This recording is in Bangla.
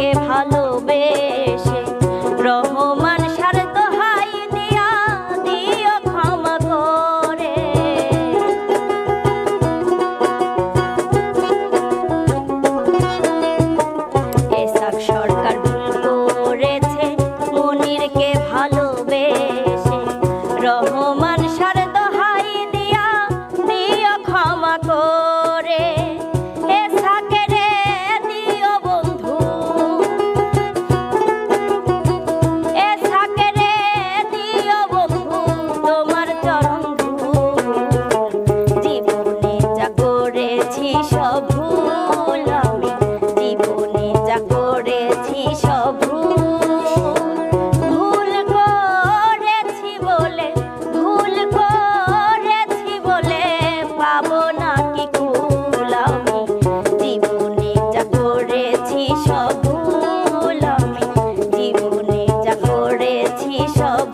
মনিরকে ভালোবেসে রহমান সার দোহাই দিয়া দিও ক্ষমা করে। এসাক সরকার ভুল করেছে মনিরকে ভালোবেসে রহমান সার দোহাই দিয়া দিও ক্ষমা করে। এসাকে রে দিও বন্ধু, এসাকে রে দিও বন্ধু তোমার চরণ ধূল। জীবনে যা করেছি সব ভুল আমি, জীবনে যা করেছি সব ভুল করেছি বলে, ভুল করেছি বলে পাবো না কি কুল আমি। জীবনে যা করেছি সব ভুল আমি, জীবনে যা করেছি সব